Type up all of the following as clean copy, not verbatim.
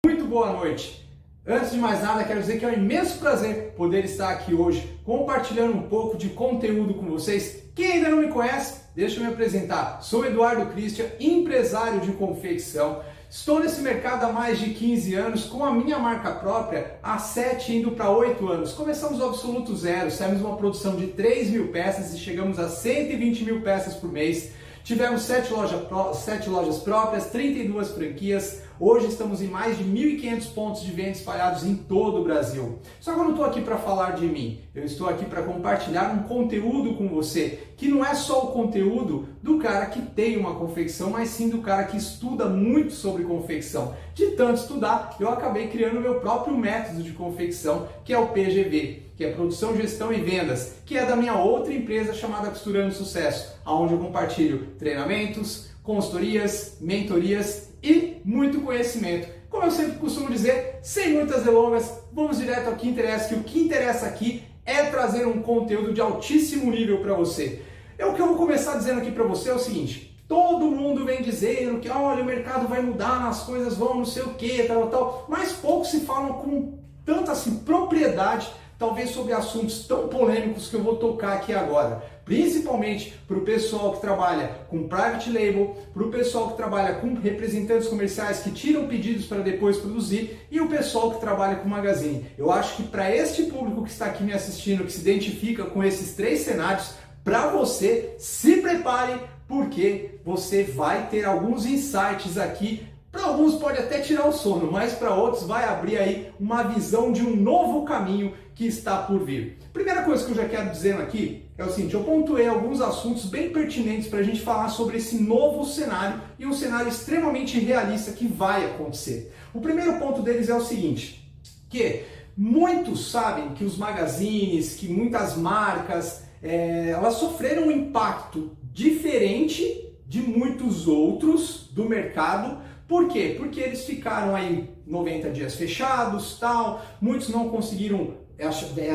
Muito boa noite! Antes de mais nada, quero dizer que é um imenso prazer poder estar aqui hoje compartilhando um pouco de conteúdo com vocês. Quem ainda não me conhece, deixa eu me apresentar. Sou Eduardo Christian, empresário de confecção. Estou nesse mercado há mais de 15 anos, com a minha marca própria há 7 indo para 8 anos. Começamos do absoluto zero, saímos uma produção de 3 mil peças e chegamos a 120 mil peças por mês. Tivemos 7 lojas próprias, 32 franquias. Hoje estamos em mais de 1.500 pontos de venda espalhados em todo o Brasil. Só que eu não estou aqui para falar de mim, eu estou aqui para compartilhar um conteúdo com você, que não é só o conteúdo do cara que tem uma confecção, mas sim do cara que estuda muito sobre confecção. De tanto estudar, eu acabei criando o meu próprio método de confecção, que é o PGV, que é Produção, Gestão e Vendas, que é da minha outra empresa chamada Costurando Sucesso, onde eu compartilho treinamentos, consultorias, mentorias e muito conhecimento. Como eu sempre costumo dizer, sem muitas delongas, vamos direto ao que interessa, que o que interessa aqui é trazer um conteúdo de altíssimo nível para você. O que eu vou começar dizendo aqui para você é o seguinte: todo mundo vem dizendo que olha, o mercado vai mudar, as coisas vão não sei o que, tal, mas poucos se falam com tanta assim, propriedade, talvez sobre assuntos tão polêmicos que eu vou tocar aqui agora. Principalmente para o pessoal que trabalha com private label, para o pessoal que trabalha com representantes comerciais que tiram pedidos para depois produzir e o pessoal que trabalha com magazine. Eu acho que para este público que está aqui me assistindo, que se identifica com esses 3 cenários, para você, se prepare, porque você vai ter alguns insights aqui. Para alguns pode até tirar o sono, mas para outros vai abrir aí uma visão de um novo caminho que está por vir. Primeira coisa que eu já quero dizer aqui é o seguinte: eu pontuei alguns assuntos bem pertinentes para a gente falar sobre esse novo cenário e um cenário extremamente realista que vai acontecer. O primeiro ponto deles é o seguinte, que muitos sabem que os magazines, que muitas marcas, elas sofreram um impacto diferente de muitos outros do mercado. Por quê? Porque eles ficaram aí 90 dias fechados, tal, muitos não conseguiram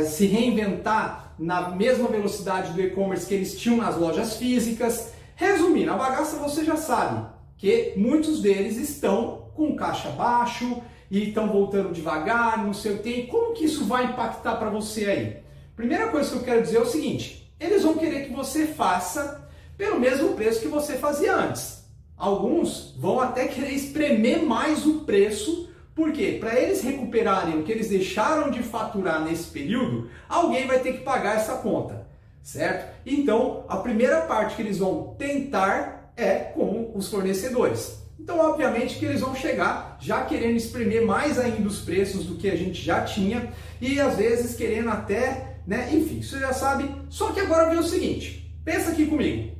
se reinventar na mesma velocidade do e-commerce que eles tinham nas lojas físicas. Resumindo, a bagaça você já sabe, que muitos deles estão com caixa baixo e estão voltando devagar, não sei o que. E como que isso vai impactar para você aí? Primeira coisa que eu quero dizer é o seguinte: eles vão querer que você faça pelo mesmo preço que você fazia antes. Alguns vão até querer espremer mais o preço, porque para eles recuperarem o que eles deixaram de faturar nesse período, alguém vai ter que pagar essa conta, certo? Então, a primeira parte que eles vão tentar é com os fornecedores. Então, obviamente que eles vão chegar já querendo espremer mais ainda os preços do que a gente já tinha e às vezes querendo até, enfim, você já sabe. Só que agora vem o seguinte, pensa aqui comigo.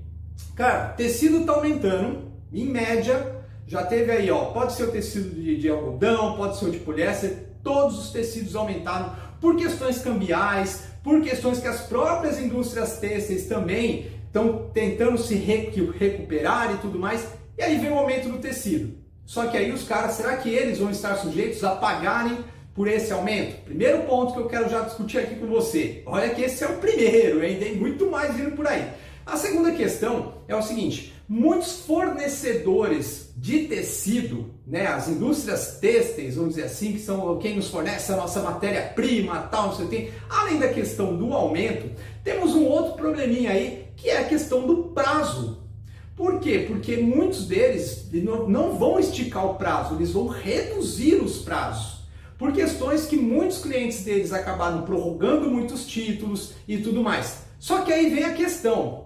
Cara, tecido está aumentando. Em média, já teve aí, pode ser o tecido de algodão, pode ser o de poliéster, todos os tecidos aumentaram por questões cambiais, por questões que as próprias indústrias têxteis também estão tentando se recuperar e tudo mais, e aí vem o aumento do tecido. Só que aí os caras, será que eles vão estar sujeitos a pagarem por esse aumento? Primeiro ponto que eu quero já discutir aqui com você. Olha que esse é o primeiro, hein? Tem muito mais vindo por aí. A segunda questão é o seguinte: muitos fornecedores de tecido, as indústrias têxteis, vamos dizer assim, que são quem nos fornece a nossa matéria-prima, tal, não sei o que, além da questão do aumento, temos um outro probleminha aí, que é a questão do prazo. Por quê? Porque muitos deles não vão esticar o prazo, eles vão reduzir os prazos, por questões que muitos clientes deles acabaram prorrogando muitos títulos e tudo mais. Só que aí vem a questão: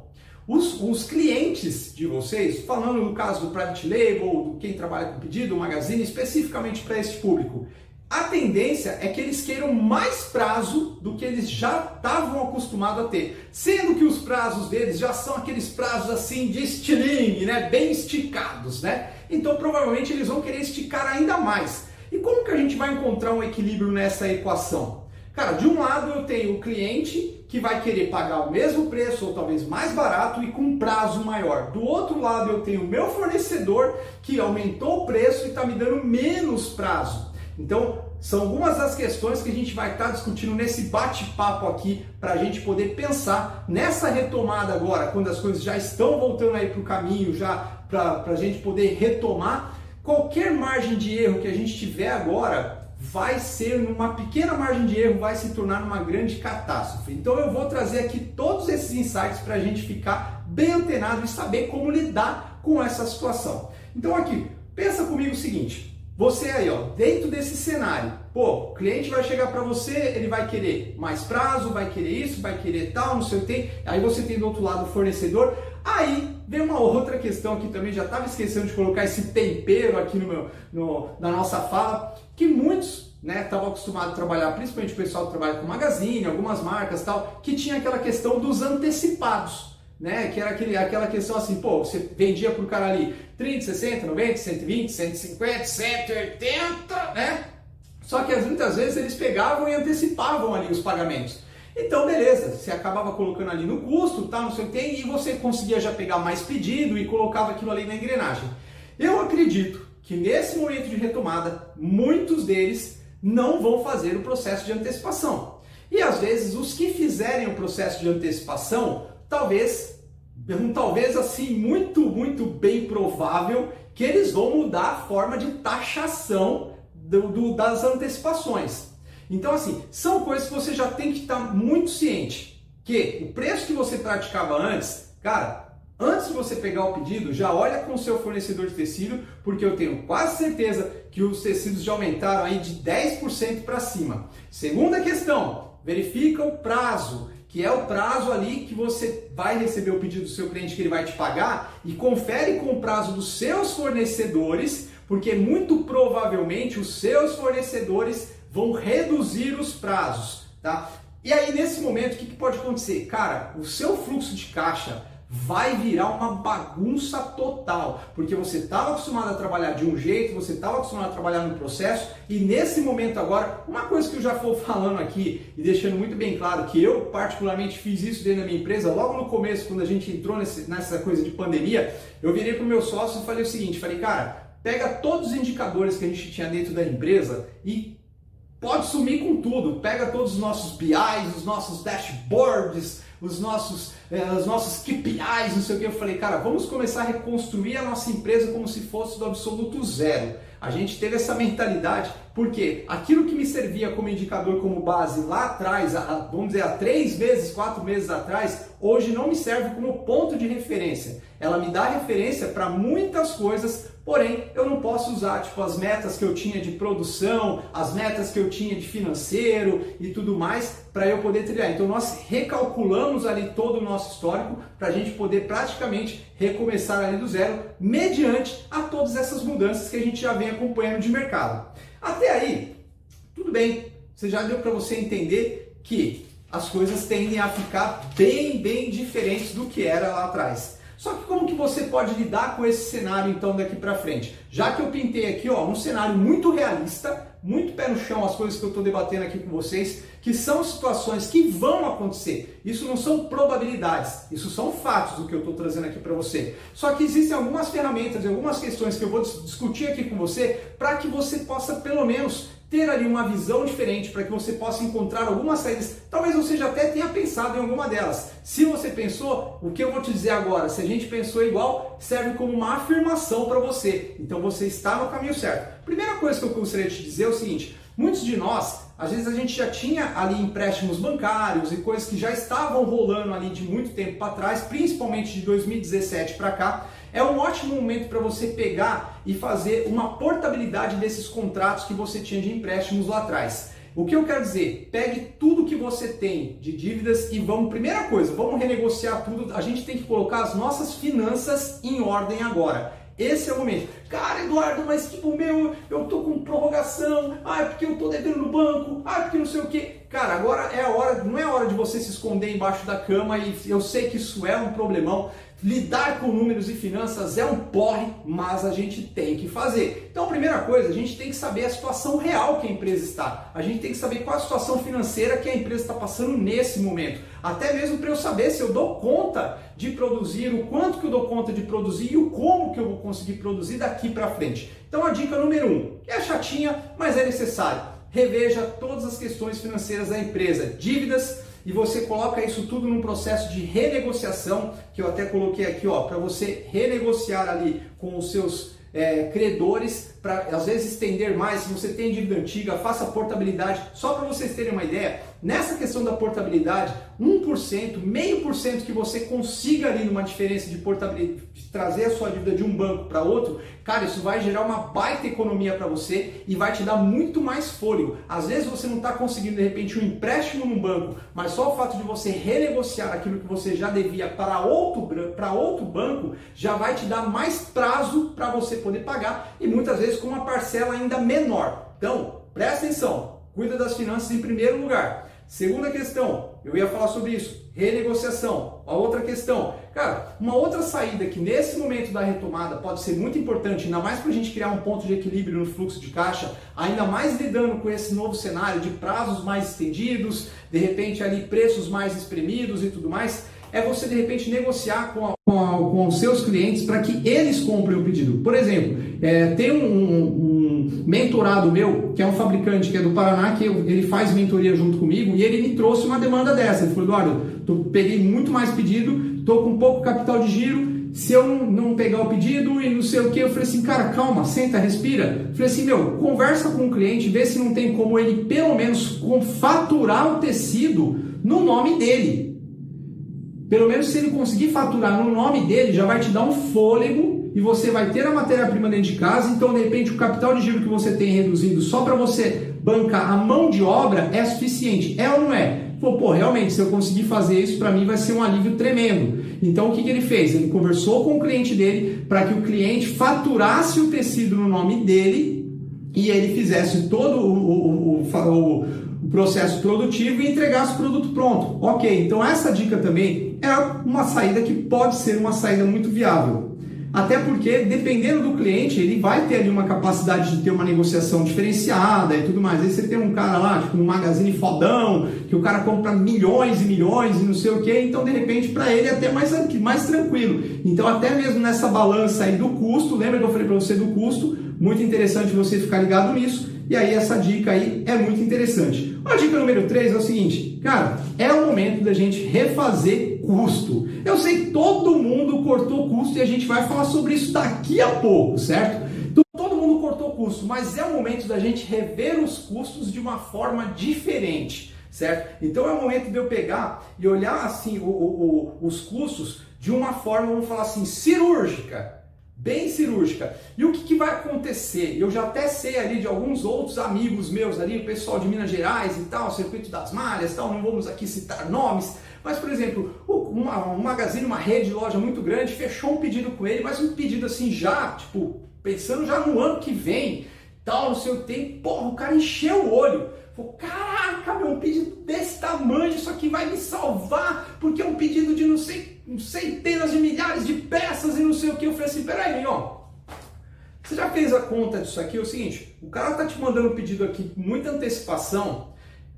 os clientes de vocês, falando no caso do private label, do quem trabalha com pedido, o magazine, especificamente para este público, a tendência é que eles queiram mais prazo do que eles já estavam acostumados a ter, sendo que os prazos deles já são aqueles prazos assim de estilingue, bem esticados, Então provavelmente eles vão querer esticar ainda mais. E como que a gente vai encontrar um equilíbrio nessa equação? Cara, de um lado eu tenho o cliente que vai querer pagar o mesmo preço ou talvez mais barato e com um prazo maior. Do outro lado eu tenho o meu fornecedor que aumentou o preço e está me dando menos prazo. Então, são algumas das questões que a gente vai estar discutindo nesse bate-papo aqui para a gente poder pensar nessa retomada agora, quando as coisas já estão voltando aí para o caminho, já para a gente poder retomar. qualquer margem de erro que a gente tiver agora vai ser numa pequena margem de erro, vai se tornar uma grande catástrofe. Então eu vou trazer aqui todos esses insights para a gente ficar bem antenado e saber como lidar com essa situação. Então aqui, pensa comigo o seguinte, você aí, ó, dentro desse cenário, pô, o cliente vai chegar para você, ele vai querer mais prazo, vai querer isso, vai querer tal, não sei o que tem, aí você tem do outro lado o fornecedor, aí vem uma outra questão que também já estava esquecendo de colocar esse tempero aqui na nossa fala, que muitos estavam acostumados a trabalhar, principalmente o pessoal que trabalha com Magazine, algumas marcas tal, que tinha aquela questão dos antecipados. Que era aquela questão assim, pô, você vendia pro cara ali 30, 60, 90, 120, 150, 180, né? Só que muitas vezes eles pegavam e antecipavam ali os pagamentos. Então, beleza, você acabava colocando ali no custo, tá, não sei o que tem, e você conseguia já pegar mais pedido e colocava aquilo ali na engrenagem. Eu acredito que nesse momento de retomada, muitos deles não vão fazer o processo de antecipação. E às vezes os que fizerem o processo de antecipação, talvez assim, muito bem provável que eles vão mudar a forma de taxação das antecipações. Então assim, são coisas que você já tem que estar muito ciente, que o preço que você praticava antes, cara, antes de você pegar o pedido, já olha com o seu fornecedor de tecido, porque eu tenho quase certeza que os tecidos já aumentaram aí de 10% para cima. Segunda questão, verifica o prazo, que é o prazo ali que você vai receber o pedido do seu cliente que ele vai te pagar, e confere com o prazo dos seus fornecedores, porque muito provavelmente os seus fornecedores vão reduzir os prazos, tá? E aí nesse momento o que pode acontecer? Cara, o seu fluxo de caixa vai virar uma bagunça total, porque você estava acostumado a trabalhar de um jeito, você estava acostumado a trabalhar no processo, e nesse momento agora, uma coisa que eu já vou falando aqui e deixando muito bem claro que eu particularmente fiz isso dentro da minha empresa, logo no começo, quando a gente entrou nessa coisa de pandemia, eu virei para o meu sócio e falei o seguinte, cara, pega todos os indicadores que a gente tinha dentro da empresa e pode sumir com tudo, pega todos os nossos BIs, os nossos dashboards, os nossos KPIs, não sei o que. Eu falei, cara, vamos começar a reconstruir a nossa empresa como se fosse do absoluto zero. A gente teve essa mentalidade, porque aquilo que me servia como indicador, como base lá atrás, vamos dizer, há 3 meses, 4 meses atrás, hoje não me serve como ponto de referência. Ela me dá referência para muitas coisas, porém eu não posso usar tipo as metas que eu tinha de produção, as metas que eu tinha de financeiro e tudo mais para eu poder trilhar. Então nós recalculamos ali todo o nosso histórico para a gente poder praticamente recomeçar ali do zero, mediante a todas essas mudanças que a gente já vem acompanhando de mercado. Até aí, tudo bem, você já deu para você entender que as coisas tendem a ficar bem diferentes do que era lá atrás. Só que como que você pode lidar com esse cenário então daqui para frente? Já que eu pintei aqui um cenário muito realista, muito pé no chão as coisas que eu estou debatendo aqui com vocês, que são situações que vão acontecer. Isso não são probabilidades, isso são fatos do que eu estou trazendo aqui para você. Só que existem algumas ferramentas, algumas questões que eu vou discutir aqui com você para que você possa pelo menos ter ali uma visão diferente, para que você possa encontrar algumas saídas. Talvez você já até tenha pensado em alguma delas. Se você pensou, o que eu vou te dizer agora, se a gente pensou igual, serve como uma afirmação para você. Então você está no caminho certo. Primeira coisa que eu gostaria de te dizer é o seguinte, muitos de nós, às vezes a gente já tinha ali empréstimos bancários e coisas que já estavam rolando ali de muito tempo para trás, principalmente de 2017 para cá. É um ótimo momento para você pegar e fazer uma portabilidade desses contratos que você tinha de empréstimos lá atrás. O que eu quero dizer? Pegue tudo que você tem de dívidas e primeira coisa, vamos renegociar tudo. A gente tem que colocar as nossas finanças em ordem agora. Esse é o momento. Cara, Eduardo, mas tipo, eu tô com prorrogação, é porque eu tô devendo no banco, é porque não sei o que. Cara, agora é a hora, não é a hora de você se esconder embaixo da cama, e eu sei que isso é um problemão. Lidar com números e finanças é um porre, mas a gente tem que fazer. Então, a primeira coisa, a gente tem que saber a situação real que a empresa está. A gente tem que saber qual a situação financeira que a empresa está passando nesse momento. Até mesmo para eu saber se eu dou conta de produzir, o quanto que eu dou conta de produzir e o como que eu vou conseguir produzir daqui para frente. Então, a dica número 1, é chatinha, mas é necessário. Reveja todas as questões financeiras da empresa, dívidas, e você coloca isso tudo num processo de renegociação, que eu até coloquei aqui, para você renegociar ali com os seus credores para às vezes estender mais. Se você tem dívida antiga, faça portabilidade. Só para vocês terem uma ideia, nessa questão da portabilidade, 1%, 0,5% que você consiga ali numa diferença de portabilidade, de trazer a sua dívida de um banco para outro, cara, isso vai gerar uma baita economia para você e vai te dar muito mais fôlego. Às vezes você não está conseguindo de repente um empréstimo num banco, mas só o fato de você renegociar aquilo que você já devia para outro banco já vai te dar mais prazo para você poder pagar e muitas vezes com uma parcela ainda menor. Então, presta atenção, cuida das finanças em primeiro lugar. Segunda questão, eu ia falar sobre isso, renegociação. A outra questão, cara, uma outra saída que nesse momento da retomada pode ser muito importante, ainda mais para a gente criar um ponto de equilíbrio no fluxo de caixa, ainda mais lidando com esse novo cenário de prazos mais estendidos, de repente ali preços mais espremidos e tudo mais, é você de repente negociar com os seus clientes para que eles comprem o pedido. Por exemplo, tem um mentorado meu, que é um fabricante que é do Paraná, que ele faz mentoria junto comigo e ele me trouxe uma demanda dessa. Ele falou, Eduardo, peguei muito mais pedido, estou com pouco capital de giro, se eu não pegar o pedido e não sei o que, eu falei assim, cara, calma, senta, respira. Eu falei assim, conversa com o cliente, vê se não tem como ele pelo menos faturar o tecido no nome dele. Pelo menos se ele conseguir faturar no nome dele, já vai te dar um fôlego e você vai ter a matéria-prima dentro de casa. Então, de repente, o capital de giro que você tem reduzido só para você bancar a mão de obra é suficiente. É ou não é? Pô, realmente, se eu conseguir fazer isso, para mim vai ser um alívio tremendo. Então, o que ele fez? Ele conversou com o cliente dele para que o cliente faturasse o tecido no nome dele e ele fizesse todo o processo produtivo e entregasse o produto pronto. Ok, então essa dica também é uma saída que pode ser uma saída muito viável. Até porque, dependendo do cliente, ele vai ter ali uma capacidade de ter uma negociação diferenciada e tudo mais. Aí você tem um cara lá, tipo um Magazine fodão, que o cara compra milhões e milhões e não sei o que, então de repente para ele é até mais tranquilo. Então até mesmo nessa balança aí do custo, lembra que eu falei para você do custo? Muito interessante você ficar ligado nisso. E aí essa dica aí é muito interessante. A dica número 3 é o seguinte, cara, é o momento da gente refazer custo. Eu sei que todo mundo cortou custo e a gente vai falar sobre isso daqui a pouco, certo? Então, todo mundo cortou custo, mas é o momento da gente rever os custos de uma forma diferente, certo? Então é o momento de eu pegar e olhar assim os custos de uma forma, vamos falar assim, cirúrgica. Bem cirúrgica. E o que vai acontecer? Eu já até sei ali de alguns outros amigos meus ali, o pessoal de Minas Gerais e tal, Circuito das Malhas e tal, não vamos aqui citar nomes, mas por exemplo, um Magazine, uma rede de loja muito grande, fechou um pedido com ele, mas um pedido assim já, tipo, pensando já no ano que vem, tal, não sei o que tem, porra, o cara encheu o olho. Falei, caraca, meu, um pedido desse tamanho, isso aqui vai me salvar, porque é um pedido de não sei, centenas de milhares de peças e não sei o que. Eu falei assim, peraí, ó, você já fez a conta disso aqui? É o seguinte, o cara tá te mandando um pedido aqui com muita antecipação,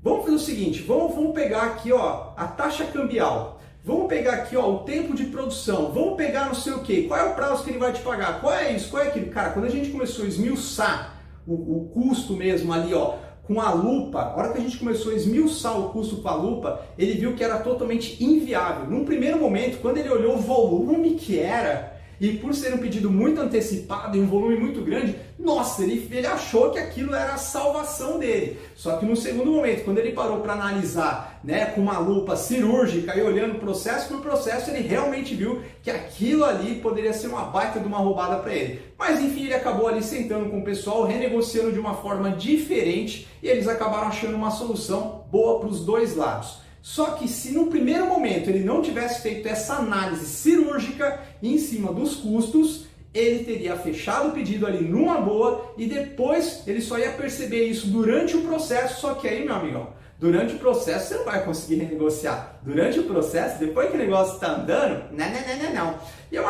vamos fazer o seguinte, vamos pegar aqui, ó, a taxa cambial, vamos pegar aqui, ó, o tempo de produção, vamos pegar não sei o que, qual é o prazo que ele vai te pagar, qual é isso, qual é aquilo. Cara, quando a gente começou a esmiuçar o custo mesmo ali, ó, com a lupa, a hora que a gente começou a esmiuçar o custo com a lupa, ele viu que era totalmente inviável. Num primeiro momento, quando ele olhou o volume que era, e por ser um pedido muito antecipado e um volume muito grande, nossa, ele achou que aquilo era a salvação dele. Só que no segundo momento, quando ele parou para analisar, né, com uma lupa cirúrgica e olhando processo por processo, ele realmente viu que aquilo ali poderia ser uma baita de uma roubada para ele. Mas enfim, ele acabou ali sentando com o pessoal, renegociando de uma forma diferente e eles acabaram achando uma solução boa para os dois lados. Só que se no primeiro momento ele não tivesse feito essa análise cirúrgica em cima dos custos, ele teria fechado o pedido ali numa boa e depois ele só ia perceber isso durante o processo. Só que aí, meu amigão, durante o processo você não vai conseguir renegociar. Durante o processo, depois que o negócio está andando, não. E eu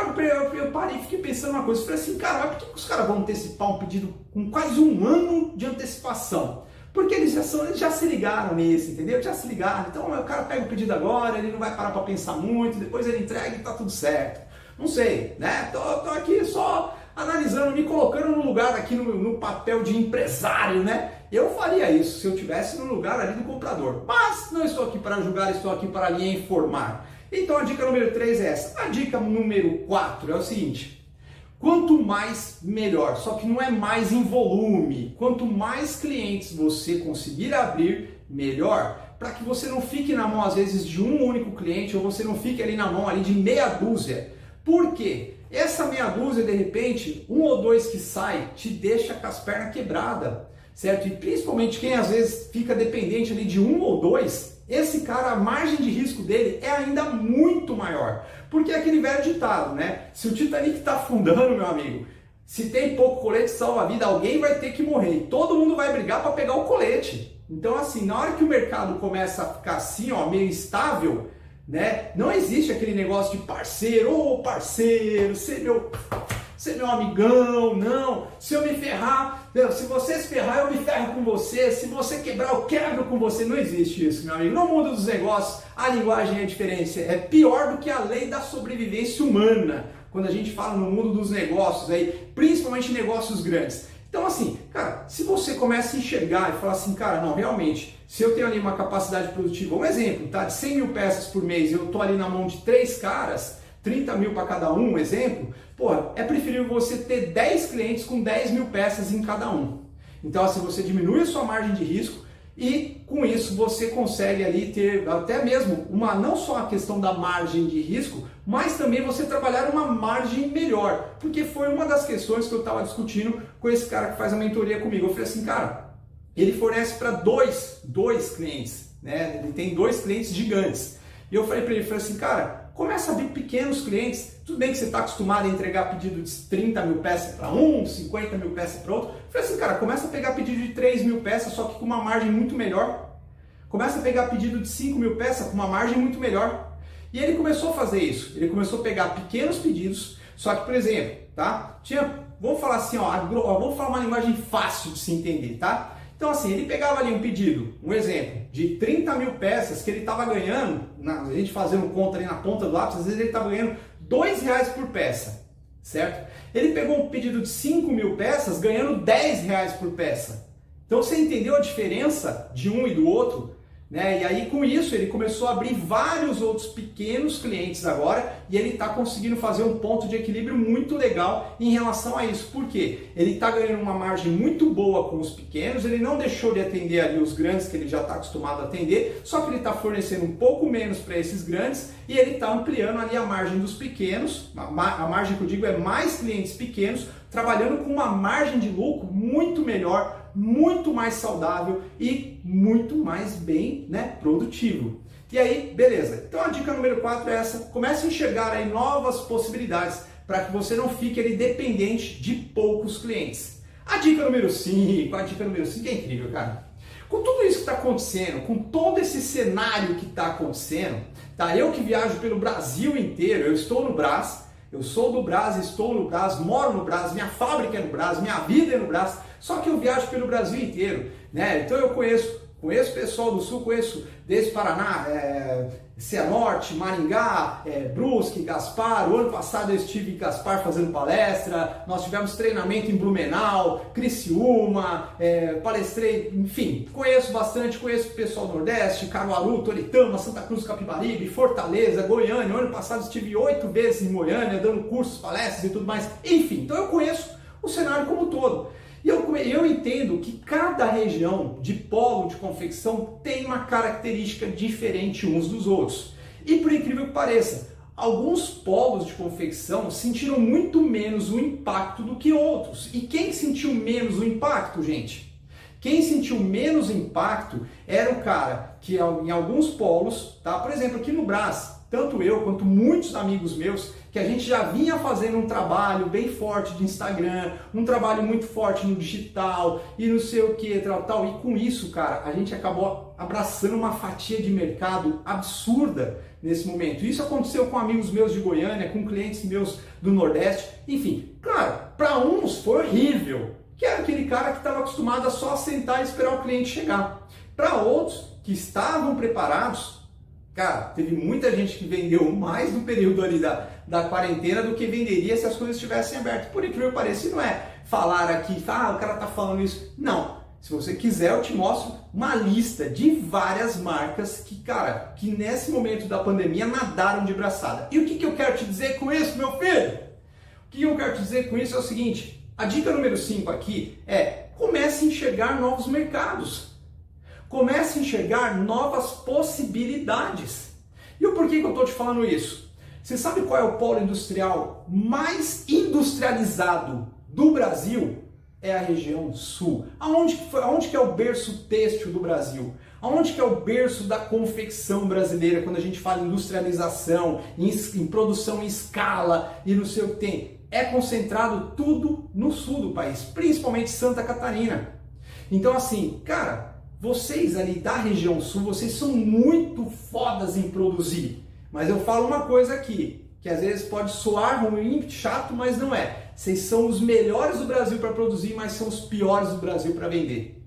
parei e fiquei pensando uma coisa, falei assim, cara, mas por que os caras vão antecipar um pedido com quase um ano de antecipação? Porque eles já se ligaram nisso, entendeu? Já se ligaram. Então o cara pega o pedido agora, ele não vai parar para pensar muito, depois ele entrega e tá tudo certo. Não sei, né? Tô aqui só analisando, me colocando no lugar aqui no papel de empresário, né? Eu faria isso se eu estivesse no lugar ali do comprador. Mas não estou aqui para julgar, estou aqui para lhe informar. Então a dica número 3 é essa. A dica número 4 é o seguinte. quanto mais, melhor. Só que não é mais em volume. Quanto mais clientes você conseguir abrir, melhor. Para que você não fique na mão, às vezes, de um único cliente, ou você não fique ali na mão ali de meia dúzia. Por quê? Essa meia dúzia, de repente, um ou dois que sai, te deixa com as pernas quebradas, certo? E principalmente quem às vezes fica dependente ali de um ou dois, esse cara, a margem de risco dele é ainda muito maior. Porque é aquele velho ditado, né? Se o Titanic está afundando, meu amigo, se tem pouco colete salva-vida, alguém vai ter que morrer. E todo mundo vai brigar para pegar o colete. Então, assim, na hora que o mercado começa a ficar assim, ó, meio instável, né? Não existe aquele negócio de parceiro, ô parceiro, você é meu amigão, não. Se eu me ferrar, se você se ferrar, eu me ferro com você. Se você quebrar, eu quebro com você. Não existe isso, meu amigo. No mundo dos negócios, a linguagem é diferente. É pior do que a lei da sobrevivência humana. Quando a gente fala no mundo dos negócios, aí, principalmente negócios grandes. Então, assim, cara, se você começa a enxergar e falar assim, cara, não, realmente, se eu tenho ali uma capacidade produtiva, um exemplo, tá, de 100 mil peças por mês, eu tô ali na mão de 3 caras, 30 mil para cada um exemplo, porra, é preferível você ter 10 clientes com 10 mil peças em cada um. Então, assim, você diminui a sua margem de risco e com isso você consegue ali ter até mesmo não só a questão da margem de risco, mas também você trabalhar uma margem melhor. Porque foi uma das questões que eu estava discutindo com esse cara que faz a mentoria comigo. Eu falei assim, cara, ele fornece para dois clientes, né? Ele tem 2 clientes gigantes. E eu falei para ele, assim, cara, começa a abrir pequenos clientes. Tudo bem que você está acostumado a entregar pedido de 30 mil peças para um, 50 mil peças para outro. Eu falei assim, cara, começa a pegar pedido de 3 mil peças, só que com uma margem muito melhor. Começa a pegar pedido de 5 mil peças com uma margem muito melhor. E ele começou a fazer isso. Ele começou a pegar pequenos pedidos, só que, por exemplo, tá? Vamos falar assim, ó, vamos falar uma linguagem fácil de se entender, tá? Então, assim, ele pegava ali um pedido, um exemplo, de 30 mil peças que ele estava ganhando, a gente fazendo conta ali na ponta do lápis, às vezes ele estava ganhando R$2 por peça, certo? Ele pegou um pedido de 5 mil peças ganhando R$10 por peça. Então, você entendeu a diferença de um e do outro? Né? E aí com isso ele começou a abrir vários outros pequenos clientes agora e ele está conseguindo fazer um ponto de equilíbrio muito legal em relação a isso. Por quê? Ele está ganhando uma margem muito boa com os pequenos, ele não deixou de atender ali os grandes que ele já está acostumado a atender, só que ele está fornecendo um pouco menos para esses grandes e ele está ampliando ali a margem dos pequenos, a margem que eu digo é mais clientes pequenos, trabalhando com uma margem de lucro muito melhor, muito mais saudável e muito mais bem, né, produtivo. E aí, beleza. Então a dica número 4 é essa. Comece a enxergar aí novas possibilidades para que você não fique ali dependente de poucos clientes. A dica número 5 é incrível, cara. Com tudo isso que está acontecendo, com todo esse cenário que está acontecendo, tá? Eu que viajo pelo Brasil inteiro, eu estou no Brás, eu sou do Brás, estou no Brás, moro no Brás, minha fábrica é no Brás, minha vida é no Brás, só que eu viajo pelo Brasil inteiro, né? Então eu conheço pessoal do Sul, conheço desde Paraná, Cianorte, Maringá, Brusque, Gaspar. O ano passado eu estive em Gaspar fazendo palestra, nós tivemos treinamento em Blumenau, Criciúma, palestrei, enfim, conheço bastante, conheço o pessoal do Nordeste, Caruaru, Toritama, Santa Cruz do Capibaribe, Fortaleza, Goiânia. O ano passado estive 8 vezes em Goiânia, dando cursos, palestras e tudo mais, enfim, então eu conheço o cenário como um todo. E eu entendo que cada região de polo de confecção tem uma característica diferente uns dos outros. E por incrível que pareça, alguns polos de confecção sentiram muito menos o impacto do que outros. E quem sentiu menos o impacto, gente? Quem sentiu menos impacto era o cara que em alguns polos, tá? Por exemplo, aqui no Brás, tanto eu quanto muitos amigos meus, que a gente já vinha fazendo um trabalho bem forte de Instagram, um trabalho muito forte no digital e não sei o que, tal. E com isso, cara, a gente acabou abraçando uma fatia de mercado absurda nesse momento. Isso aconteceu com amigos meus de Goiânia, com clientes meus do Nordeste, enfim. Claro, para uns foi horrível, que era aquele cara que estava acostumado a só sentar e esperar o cliente chegar. Para outros que estavam preparados, cara, teve muita gente que vendeu mais no período ali da quarentena do que venderia se as coisas estivessem abertas. Por incrível que pareça, não é falar aqui, o cara tá falando isso. Não. Se você quiser, eu te mostro uma lista de várias marcas que, cara, que nesse momento da pandemia nadaram de braçada. E o que eu quero te dizer com isso, meu filho? que eu quero dizer com isso é o seguinte, a dica número 5 aqui é comece a enxergar novos mercados. Comece a enxergar novas possibilidades. E o porquê que eu estou te falando isso? Você sabe qual é o polo industrial mais industrializado do Brasil? É a região sul. Aonde que é o berço têxtil do Brasil? Aonde que é o berço da confecção brasileira, quando a gente fala em industrialização, em produção em escala e não sei o que tem? É concentrado tudo no sul do país, principalmente Santa Catarina. Então assim, cara, vocês ali da região sul, vocês são muito fodas em produzir. Mas eu falo uma coisa aqui, que às vezes pode soar ruim, chato, mas não é. Vocês são os melhores do Brasil para produzir, mas são os piores do Brasil para vender.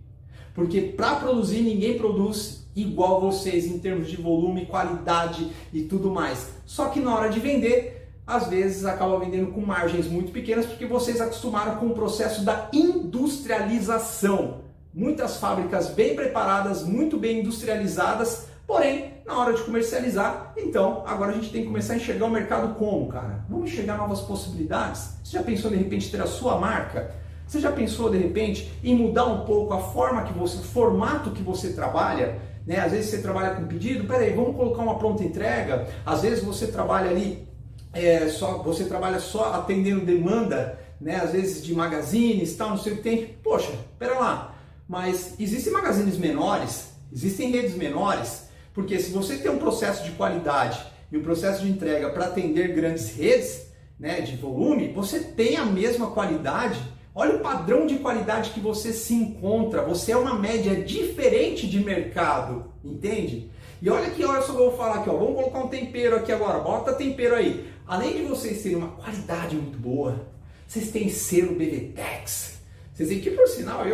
Porque para produzir, ninguém produz igual vocês em termos de volume, qualidade e tudo mais. Só que na hora de vender, às vezes acaba vendendo com margens muito pequenas, porque vocês acostumaram com o processo da industrialização. Muitas fábricas bem preparadas, muito bem industrializadas, porém, na hora de comercializar, então, agora a gente tem que começar a enxergar o mercado como, cara? Vamos enxergar novas possibilidades? Você já pensou, de repente, ter a sua marca? Você já pensou, de repente, em mudar um pouco a forma que você, o formato que você trabalha? Né? Às vezes você trabalha com pedido, peraí, vamos colocar uma pronta entrega? Às vezes você trabalha ali, você trabalha só atendendo demanda, né? Às vezes de magazines, tal, não sei o que tem. Poxa, pera lá, mas existem magazines menores, existem redes menores, porque se você tem um processo de qualidade e um processo de entrega para atender grandes redes, né, de volume, você tem a mesma qualidade. Olha o padrão de qualidade que você se encontra. Você é uma média diferente de mercado, entende? E olha aqui, olha só o que eu vou falar aqui, ó. Vamos colocar um tempero aqui agora. Bota tempero aí. Além de vocês terem uma qualidade muito boa, vocês têm selo BVTEX. Vocês têm que, por sinal,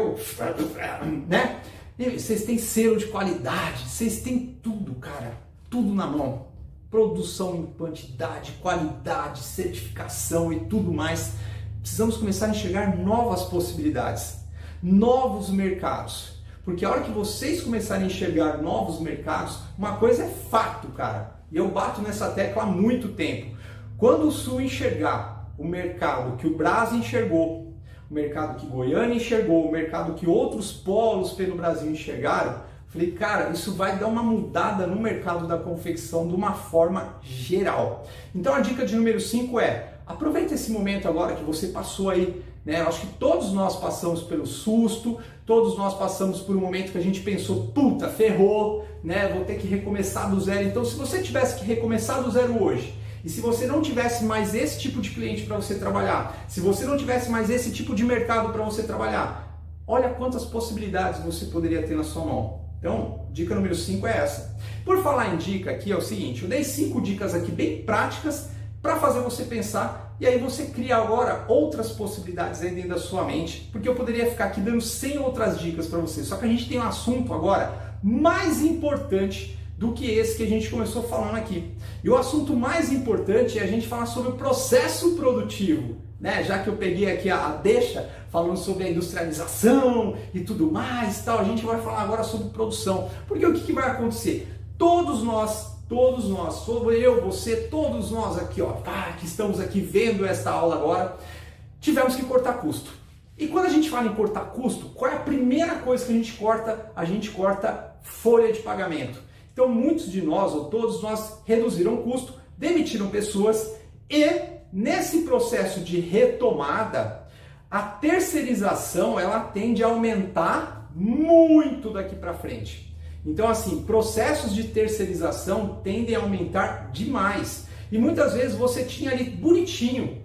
né? Vocês têm selo de qualidade, vocês têm tudo, cara, tudo na mão. Produção em quantidade, qualidade, certificação e tudo mais. Precisamos começar a enxergar novas possibilidades, novos mercados. Porque a hora que vocês começarem a enxergar novos mercados, uma coisa é fato, cara. E eu bato nessa tecla há muito tempo. Quando o Sul enxergar o mercado que o Brás enxergou, o mercado que Goiânia enxergou, o mercado que outros polos pelo Brasil enxergaram, falei, cara, isso vai dar uma mudada no mercado da confecção de uma forma geral. Então a dica de número 5 é, aproveita esse momento agora que você passou aí, né? Eu acho que todos nós passamos pelo susto, todos nós passamos por um momento que a gente pensou, puta, ferrou, né? Vou ter que recomeçar do zero. Então se você tivesse que recomeçar do zero hoje, e se você não tivesse mais esse tipo de cliente para você trabalhar, se você não tivesse mais esse tipo de mercado para você trabalhar, olha quantas possibilidades você poderia ter na sua mão. Então, dica número 5 é essa. Por falar em dica aqui, é o seguinte, eu dei 5 dicas aqui bem práticas para fazer você pensar, e aí você cria agora outras possibilidades aí dentro da sua mente, porque eu poderia ficar aqui dando 100 outras dicas para você, só que a gente tem um assunto agora mais importante do que esse que a gente começou falando aqui. E o assunto mais importante é a gente falar sobre o processo produtivo, né? Já que eu peguei aqui a deixa falando sobre a industrialização e tudo mais, tal, a gente vai falar agora sobre produção. Porque o que vai acontecer? Todos nós, sou eu, você, todos nós aqui, ó, que estamos aqui vendo esta aula agora, tivemos que cortar custo. E quando a gente fala em cortar custo, qual é a primeira coisa que a gente corta? A gente corta folha de pagamento. Então muitos de nós, ou todos nós, reduziram o custo, demitiram pessoas e nesse processo de retomada, a terceirização ela tende a aumentar muito daqui para frente. Então assim, processos de terceirização tendem a aumentar demais. E muitas vezes você tinha ali bonitinho,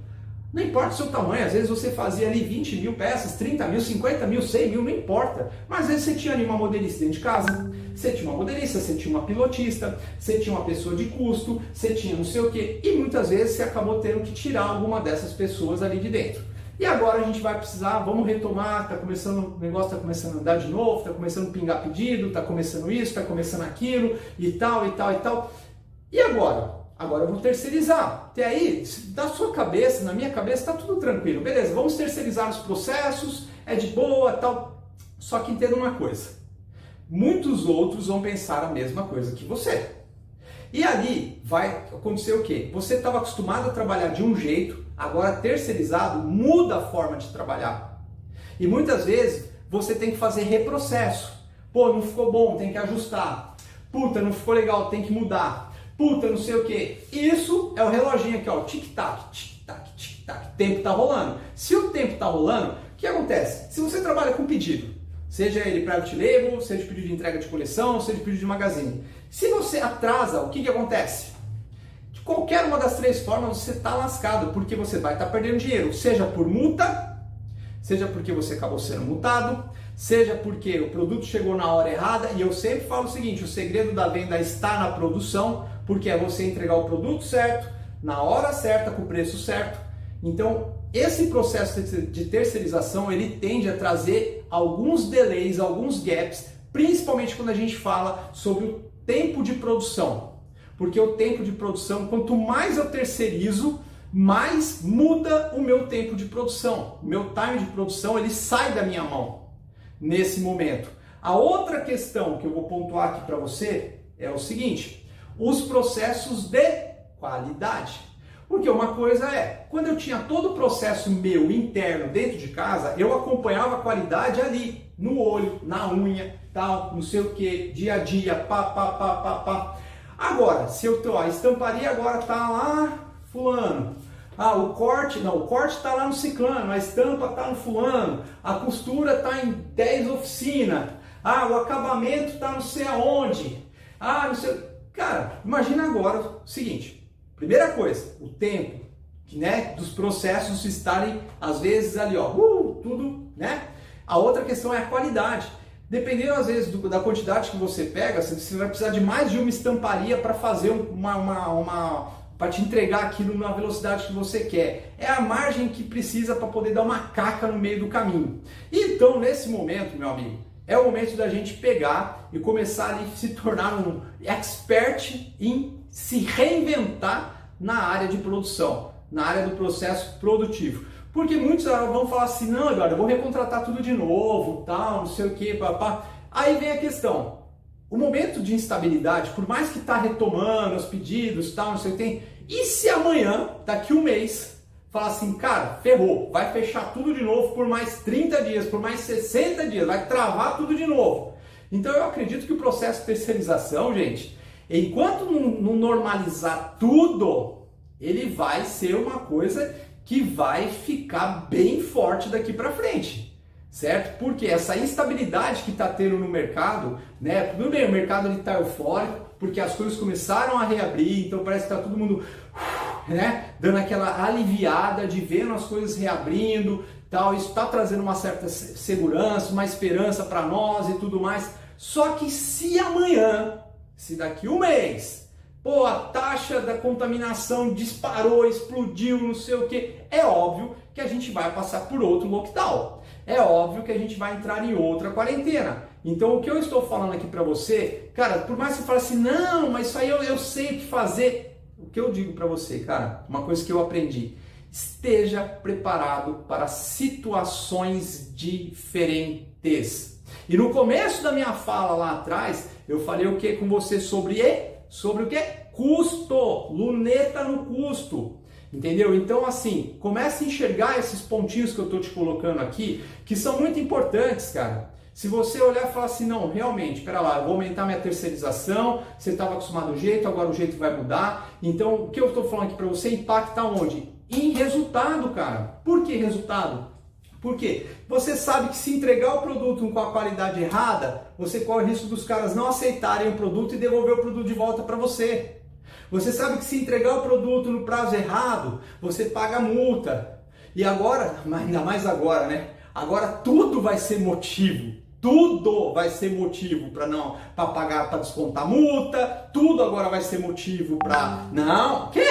não importa o seu tamanho, às vezes você fazia ali 20 mil peças, 30 mil, 50 mil, 100 mil, não importa. Mas às vezes você tinha ali uma modelista dentro de casa, você tinha uma modelista, você tinha uma pilotista, você tinha uma pessoa de custo, você tinha não sei o que, e muitas vezes você acabou tendo que tirar alguma dessas pessoas ali de dentro. E agora a gente vai precisar, vamos retomar, tá começando, o negócio está começando a andar de novo, está começando a pingar pedido, está começando isso, está começando aquilo, e tal, e tal, e tal. E agora? Agora eu vou terceirizar. Até aí, da sua cabeça, na minha cabeça, está tudo tranquilo. Beleza, vamos terceirizar os processos, é de boa, tal. Só que entenda uma coisa. Muitos outros vão pensar a mesma coisa que você. E ali vai acontecer o quê? Você estava acostumado a trabalhar de um jeito, Agora, terceirizado muda a forma de trabalhar. E muitas vezes você tem que fazer reprocesso. Pô, não ficou bom, tem que ajustar. Puta, não ficou legal, tem que mudar. Puta, não sei o que. Isso é o reloginho aqui, ó, tic-tac, tic-tac, tic-tac. O tempo tá rolando. Se o tempo tá rolando, o que acontece? Se você trabalha com pedido, seja ele private label, seja pedido de entrega de coleção, seja pedido de magazine. Se você atrasa, o que acontece? De qualquer uma das três formas você está lascado, porque você vai estar perdendo dinheiro, seja por multa, seja porque você acabou sendo multado, seja porque o produto chegou na hora errada. E eu sempre falo o seguinte, o segredo da venda está na produção, porque é você entregar o produto certo, na hora certa, com o preço certo. Então, esse processo de terceirização, ele tende a trazer alguns delays, alguns gaps, principalmente quando a gente fala sobre o tempo de produção. Porque o tempo de produção, quanto mais eu terceirizo, mais muda o meu tempo de produção. O meu time de produção, ele sai da minha mão nesse momento. A outra questão que eu vou pontuar aqui para você é o seguinte, os processos de qualidade. Porque uma coisa é, quando eu tinha todo o processo meu interno dentro de casa, eu acompanhava a qualidade ali, no olho, na unha, tal, não sei o que, dia a dia, pá. Agora, se eu tô, a estamparia agora tá lá, fulano. O corte tá lá no ciclano, a estampa tá no fulano, a costura tá em 10 oficinas, o acabamento tá não sei aonde, não sei... Cara, imagina agora o seguinte... Primeira coisa, o tempo, dos processos estarem, às vezes, ali, ó, tudo, né? A outra questão é a qualidade. Dependendo, às vezes, da quantidade que você pega, você vai precisar de mais de uma estamparia para fazer para te entregar aquilo na velocidade que você quer. É a margem que precisa para poder dar uma caca no meio do caminho. Então, nesse momento, meu amigo, é o momento da gente pegar e começar ali a se tornar um expert em se reinventar na área de produção, na área do processo produtivo. Porque muitos vão falar assim, não, agora eu vou recontratar tudo de novo, tal, não sei o que, papá. Aí vem a questão, o momento de instabilidade, por mais que está retomando os pedidos, tal, não sei o que tem, e se amanhã, daqui um mês, falar assim, cara, ferrou, vai fechar tudo de novo por mais 30 dias, por mais 60 dias, vai travar tudo de novo. Então eu acredito que o processo de terceirização, gente, enquanto não normalizar tudo, ele vai ser uma coisa que vai ficar bem forte daqui para frente, certo? Porque essa instabilidade que está tendo no mercado, né? Tudo bem, o mercado está eufórico, porque as coisas começaram a reabrir, então parece que está todo mundo, né? Dando aquela aliviada de vendo as coisas reabrindo, tal. Isso está trazendo uma certa segurança, uma esperança para nós e tudo mais. Só que se amanhã, se daqui um mês, a taxa da contaminação disparou, explodiu, não sei o que, é óbvio que a gente vai passar por outro lockdown. É óbvio que a gente vai entrar em outra quarentena. Então o que eu estou falando aqui para você, cara, por mais que você fale assim, não, mas isso aí eu sei o que fazer. O que eu digo para você, cara, uma coisa que eu aprendi, esteja preparado para situações diferentes. E no começo da minha fala lá atrás, eu falei o que com você sobre o que? Custo, luneta no custo, entendeu? Então assim, comece a enxergar esses pontinhos que eu estou te colocando aqui, que são muito importantes, cara. Se você olhar e falar assim, não, realmente, espera lá, eu vou aumentar minha terceirização, você estava acostumado do jeito, agora o jeito vai mudar. Então, o que eu estou falando aqui para você impacta onde? Em resultado, cara. Por que resultado? Porque você sabe que se entregar o produto com a qualidade errada, você corre o risco dos caras não aceitarem o produto e devolver o produto de volta para você. Você sabe que se entregar o produto no prazo errado, você paga multa. E agora, ainda mais agora, né? Agora tudo vai ser motivo. Tudo vai ser motivo para pagar, para descontar multa. Tudo agora vai ser motivo para... Não, quê?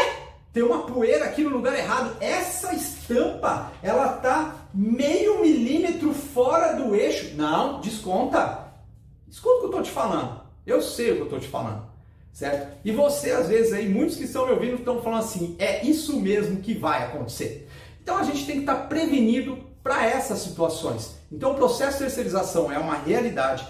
Tem uma poeira aqui no lugar errado. Essa estampa, ela tá meio milímetro fora do eixo. Não, desconta. Escuta o que eu tô te falando. Eu sei o que eu tô te falando, certo? E você, às vezes, aí, muitos que estão me ouvindo estão falando assim, é isso mesmo que vai acontecer. Então a gente tem que estar prevenido para essas situações. Então o processo de terceirização é uma realidade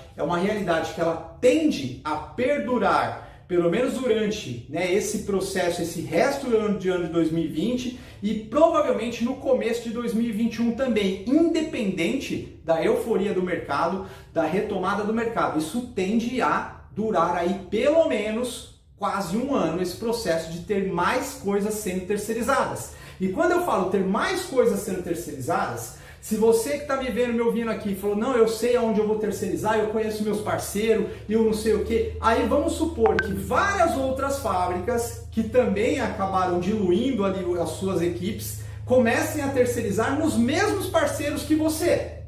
que ela tende a perdurar pelo menos durante, né, esse processo, esse resto do ano de 2020 e provavelmente no começo de 2021 também, independente da euforia do mercado, da retomada do mercado. Isso tende a durar aí pelo menos quase um ano, esse processo de ter mais coisas sendo terceirizadas. E quando eu falo ter mais coisas sendo terceirizadas, se você que está me vendo, me ouvindo aqui, falou, não, eu sei aonde eu vou terceirizar, eu conheço meus parceiros, eu não sei o que, aí vamos supor que várias outras fábricas que também acabaram diluindo ali as suas equipes, comecem a terceirizar nos mesmos parceiros que você.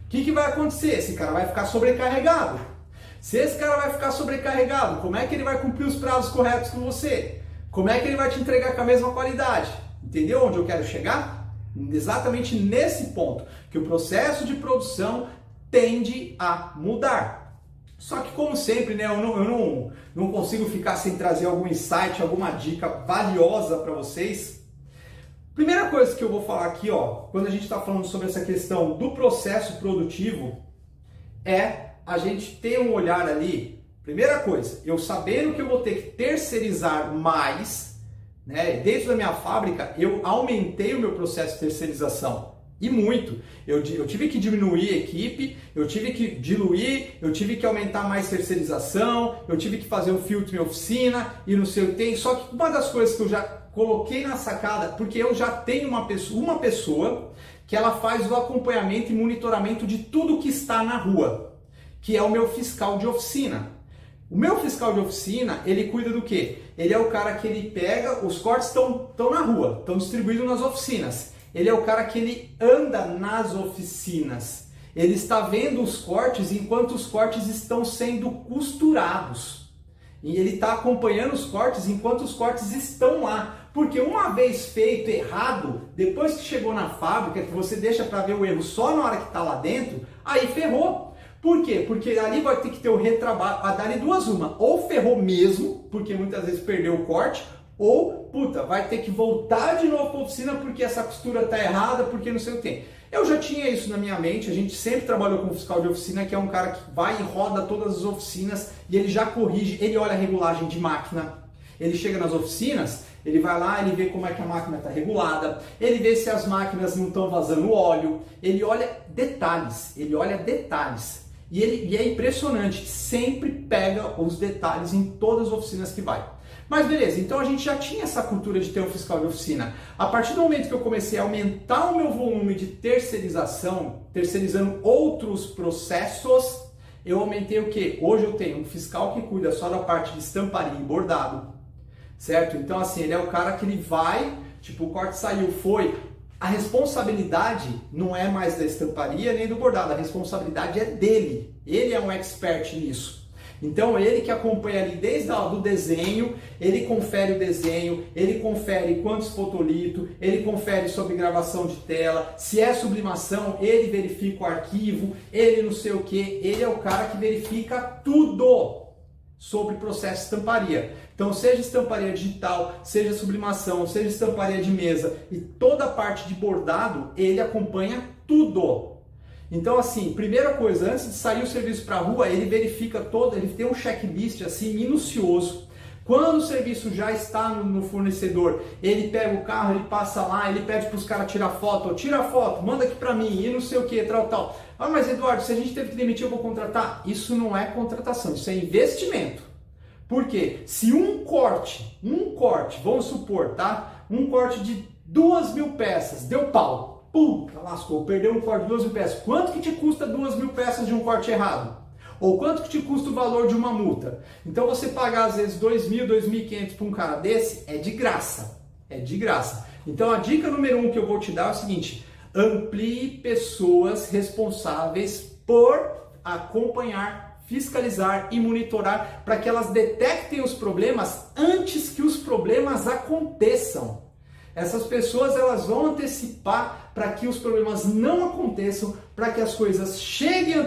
O que vai acontecer? Esse cara vai ficar sobrecarregado. Se esse cara vai ficar sobrecarregado, como é que ele vai cumprir os prazos corretos com você? Como é que ele vai te entregar com a mesma qualidade? Entendeu onde eu quero chegar? Exatamente nesse ponto, que o processo de produção tende a mudar. Só que, como sempre, né, eu não consigo ficar sem trazer algum insight, alguma dica valiosa para vocês. Primeira coisa que eu vou falar aqui, ó, quando a gente está falando sobre essa questão do processo produtivo, é a gente ter um olhar ali. Primeira coisa, eu sabendo que eu vou ter que terceirizar mais, né? Dentro da minha fábrica, eu aumentei o meu processo de terceirização. E muito. Eu tive que diminuir a equipe, eu tive que diluir, eu tive que aumentar mais terceirização, eu tive que fazer um filtro em oficina e não sei o que tem. Só que uma das coisas que eu já coloquei na sacada, porque eu já tenho uma pessoa que ela faz o acompanhamento e monitoramento de tudo que está na rua, que é o meu fiscal de oficina. O meu fiscal de oficina, ele cuida do quê? Ele é o cara que ele pega, os cortes estão na rua, estão distribuídos nas oficinas. Ele é o cara que ele anda nas oficinas. Ele está vendo os cortes enquanto os cortes estão sendo costurados. E ele está acompanhando os cortes enquanto os cortes estão lá. Porque uma vez feito errado, depois que chegou na fábrica, que você deixa para ver o erro só na hora que está lá dentro, aí ferrou. Por quê? Porque ali vai ter que ter o retrabalho, a dar duas uma, ou ferrou mesmo, porque muitas vezes perdeu o corte, ou, puta, vai ter que voltar de novo para a oficina porque essa costura tá errada, porque não sei o que. Eu já tinha isso na minha mente, a gente sempre trabalhou com um fiscal de oficina, que é um cara que vai e roda todas as oficinas, e ele já corrige, ele olha a regulagem de máquina, ele chega nas oficinas, ele vai lá, ele vê como é que a máquina está regulada, ele vê se as máquinas não estão vazando óleo, ele olha detalhes, E é impressionante, sempre pega os detalhes em todas as oficinas que vai. Mas beleza, então a gente já tinha essa cultura de ter um fiscal de oficina. A partir do momento que eu comecei a aumentar o meu volume de terceirização, terceirizando outros processos, eu aumentei o quê? Hoje eu tenho um fiscal que cuida só da parte de estamparia e bordado, certo? Então assim, ele é o cara que ele vai, tipo, o corte saiu, foi... A responsabilidade não é mais da estamparia nem do bordado, a responsabilidade é dele. Ele é um expert nisso. Então ele que acompanha ali desde o desenho, ele confere o desenho, ele confere quantos fotolito, ele confere sobre gravação de tela, se é sublimação, ele verifica o arquivo, ele não sei o que, ele é o cara que verifica tudo sobre o processo de estamparia. Então, seja estamparia digital, seja sublimação, seja estamparia de mesa e toda a parte de bordado, ele acompanha tudo. Então, assim, primeira coisa, antes de sair o serviço para a rua, ele verifica todo, ele tem um checklist assim minucioso. Quando o serviço já está no fornecedor, ele pega o carro, ele passa lá, ele pede para os caras tirar foto, tira a foto, manda aqui para mim, e não sei o que, tal. Ah, mas Eduardo, se a gente teve que demitir, eu vou contratar. Isso não é contratação, isso é investimento. Por quê? Se um corte, vamos supor, tá? Um corte de 2.000 peças, deu pau. Puta, lascou, perdeu um corte de 2.000 peças. Quanto que te custa 2.000 peças de um corte errado? Ou quanto que te custa o valor de uma multa? Então você pagar às vezes 2.000, 2.500 para um cara desse é de graça. É de graça. Então a dica número 1 que eu vou te dar é o seguinte: amplie pessoas responsáveis por acompanhar, fiscalizar e monitorar para que elas detectem os problemas antes que os problemas aconteçam. Essas pessoas elas vão antecipar para que os problemas não aconteçam, para que as coisas cheguem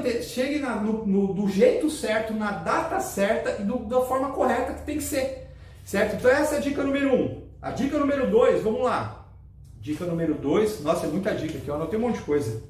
do jeito certo, na data certa e da forma correta que tem que ser, certo? Então essa é a dica número 1. A dica número 2, vamos lá. Dica número 2, nossa, é muita dica aqui, eu anotei um monte de coisa.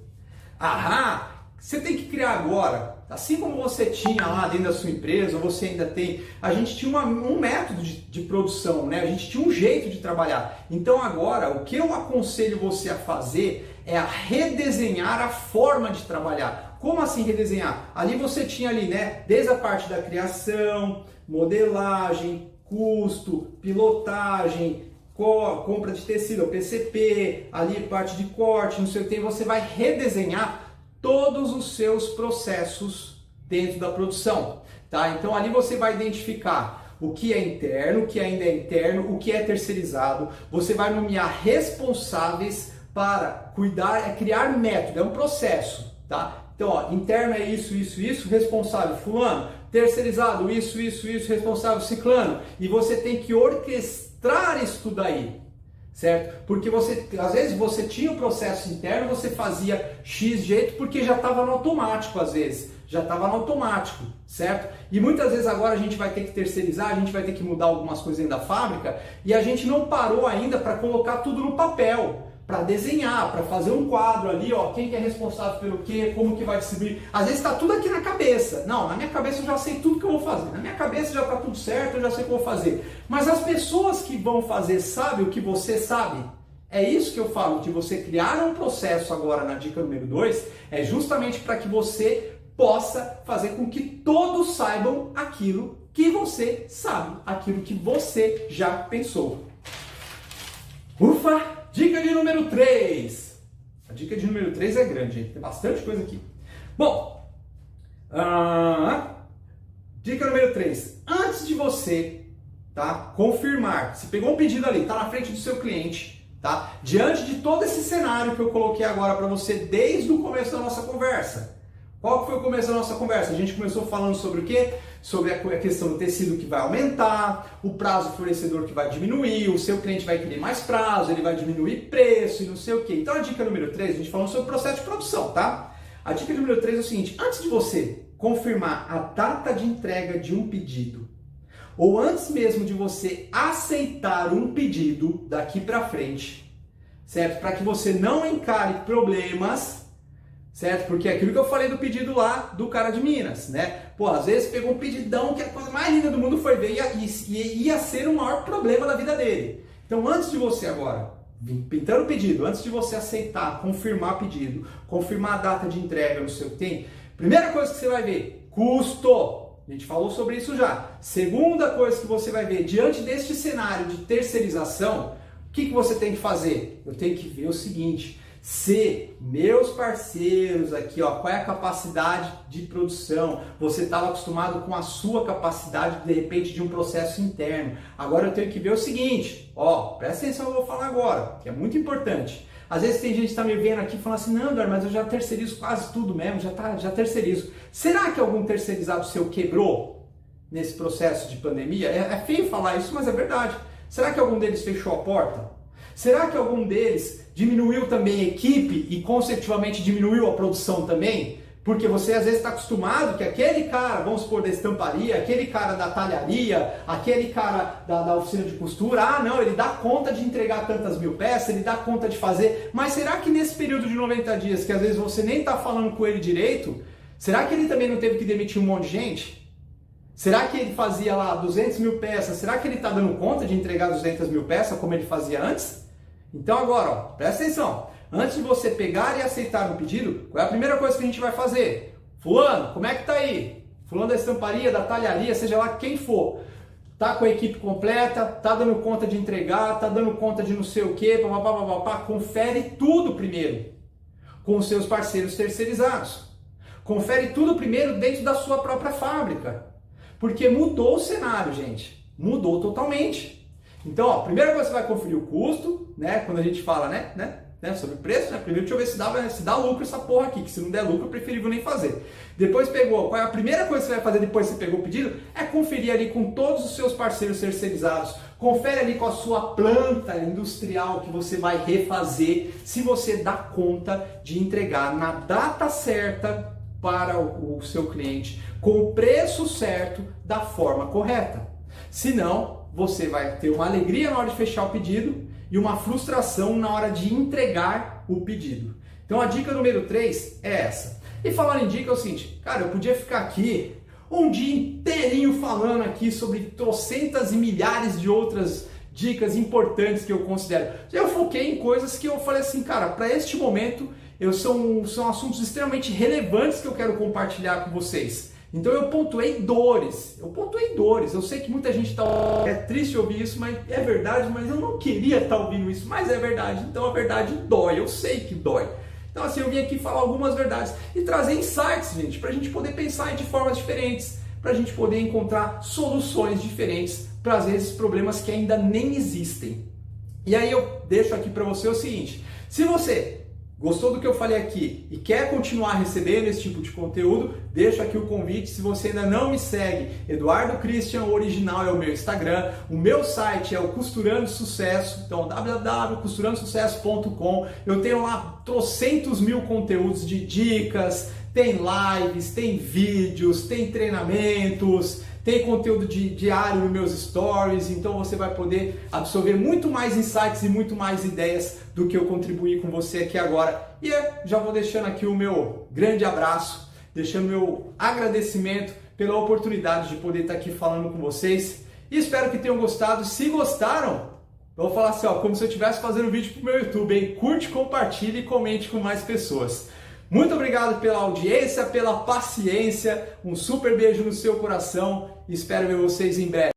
você tem que criar agora, assim como você tinha lá dentro da sua empresa, ou você ainda tem, a gente tinha um método de produção, né? A gente tinha um jeito de trabalhar. Então agora, o que eu aconselho você a fazer é a redesenhar a forma de trabalhar. Como assim redesenhar? Ali você tinha ali, né, desde a parte da criação, modelagem, custo, pilotagem, compra de tecido, PCP, ali parte de corte, não sei o que, você vai redesenhar todos os seus processos dentro da produção, tá? Então ali você vai identificar o que é interno, o que ainda é interno, o que é terceirizado, você vai nomear responsáveis para cuidar, criar método, é um processo, tá? Então, ó, interno é isso, responsável fulano, terceirizado, isso, responsável ciclano, e você tem que orquestrar isso tudo aí, certo? Porque você, às vezes você tinha o processo interno, você fazia X jeito porque já estava no automático, às vezes, já estava no automático, certo? E muitas vezes agora a gente vai ter que terceirizar, a gente vai ter que mudar algumas coisas dentro da fábrica e a gente não parou ainda para colocar tudo no papel, para desenhar, para fazer um quadro ali, ó, quem que é responsável pelo quê, como que vai distribuir. Às vezes está tudo aqui na cabeça. Não, na minha cabeça eu já sei tudo que eu vou fazer. Na minha cabeça já está tudo certo, eu já sei o que eu vou fazer. Mas as pessoas que vão fazer sabem o que você sabe? É isso que eu falo, de você criar um processo agora na dica número 2, é justamente para que você possa fazer com que todos saibam aquilo que você sabe, aquilo que você já pensou. Ufa! Dica de número 3. A dica de número 3 é grande, gente. Tem bastante coisa aqui. Bom, dica número 3. Antes de você, tá, confirmar, se pegou um pedido ali, tá na frente do seu cliente, tá? Diante de todo esse cenário que eu coloquei agora para você desde o começo da nossa conversa. Qual foi o começo da nossa conversa? A gente começou falando sobre o quê? Sobre a questão do tecido que vai aumentar, o prazo do fornecedor que vai diminuir, o seu cliente vai querer mais prazo, ele vai diminuir preço e não sei o quê. Então a dica número 3, a gente falou sobre o processo de produção, tá? A dica número 3 é o seguinte, antes de você confirmar a data de entrega de um pedido, ou antes mesmo de você aceitar um pedido daqui para frente, certo? Para que você não encare problemas, certo? Porque é aquilo que eu falei do pedido lá do cara de Minas, né? Pô, às vezes pegou um pedidão que a coisa mais linda do mundo foi ver e ia ser o maior problema da vida dele. Então, antes de você agora, pintando o pedido, antes de você aceitar, confirmar o pedido, confirmar a data de entrega, não sei o que tem, primeira coisa que você vai ver, custo. A gente falou sobre isso já. Segunda coisa que você vai ver, diante deste cenário de terceirização, o que você tem que fazer? Eu tenho que ver o seguinte, se meus parceiros aqui, ó, qual é a capacidade de produção? Você estava acostumado com a sua capacidade, de repente, de um processo interno. Agora eu tenho que ver o seguinte, ó, presta atenção no que eu vou falar agora, que é muito importante. Às vezes tem gente que está me vendo aqui e falando assim, não, Eduardo, mas eu já terceirizo quase tudo mesmo, já terceirizo. Será que algum terceirizado seu quebrou nesse processo de pandemia? É feio falar isso, mas é verdade. Será que algum deles fechou a porta? Será que algum deles diminuiu também a equipe e, consecutivamente, diminuiu a produção também? Porque você, às vezes, está acostumado que aquele cara, vamos supor, da estamparia, aquele cara da talharia, aquele cara da oficina de costura, não, ele dá conta de entregar tantas mil peças, ele dá conta de fazer. Mas será que nesse período de 90 dias, que às vezes você nem está falando com ele direito, será que ele também não teve que demitir um monte de gente? Será que ele fazia lá 200 mil peças? Será que ele está dando conta de entregar 200 mil peças como ele fazia antes? Então agora, ó, presta atenção. Antes de você pegar e aceitar um pedido, qual é a primeira coisa que a gente vai fazer? Fulano, como é que tá aí? Fulano da estamparia, da talharia, seja lá quem for. Tá com a equipe completa, tá dando conta de entregar, tá dando conta de não sei o quê, papapá. Confere tudo primeiro com os seus parceiros terceirizados. Confere tudo primeiro dentro da sua própria fábrica. Porque mudou o cenário, gente. Mudou totalmente. Então, ó, primeira coisa você vai conferir o custo, né? Quando a gente fala, né, sobre preço, né? Primeiro deixa eu ver se dá lucro essa porra aqui, que se não der lucro, é preferível nem fazer. Depois pegou, qual é a primeira coisa que você vai fazer depois que você pegou o pedido? É conferir ali com todos os seus parceiros terceirizados. Confere ali com a sua planta industrial que você vai refazer, se você dá conta de entregar na data certa para o seu cliente, com o preço certo, da forma correta. Senão, você vai ter uma alegria na hora de fechar o pedido e uma frustração na hora de entregar o pedido. Então a dica número 3 é essa. E falando em dica é o seguinte, cara, eu podia ficar aqui um dia inteirinho falando aqui sobre trocentas e milhares de outras dicas importantes que eu considero. Eu foquei em coisas que eu falei assim, cara, para este momento são assuntos extremamente relevantes que eu quero compartilhar com vocês. Então eu pontuei dores, eu sei que muita gente é triste ouvir isso, mas é verdade, mas eu não queria estar ouvindo isso, mas é verdade, então a verdade dói, eu sei que dói. Então assim, eu vim aqui falar algumas verdades e trazer insights, gente, para a gente poder pensar de formas diferentes, para a gente poder encontrar soluções diferentes para às vezes problemas que ainda nem existem. E aí eu deixo aqui para você o seguinte, se você gostou do que eu falei aqui e quer continuar recebendo esse tipo de conteúdo, deixo aqui o convite. Se você ainda não me segue, Eduardo Christian Original é o meu Instagram, o meu site é o Costurando Sucesso, então www.costurandosucesso.com. Eu tenho lá trocentos mil conteúdos de dicas, tem lives, tem vídeos, tem treinamentos, tem conteúdo diário nos meus stories, então você vai poder absorver muito mais insights e muito mais ideias do que eu contribuir com você aqui agora. E eu já vou deixando aqui o meu grande abraço, deixando meu agradecimento pela oportunidade de poder estar aqui falando com vocês. E espero que tenham gostado. Se gostaram, eu vou falar assim, ó, como se eu estivesse fazendo vídeo pro meu YouTube, hein? Curte, compartilhe e comente com mais pessoas. Muito obrigado pela audiência, pela paciência, um super beijo no seu coração e espero ver vocês em breve.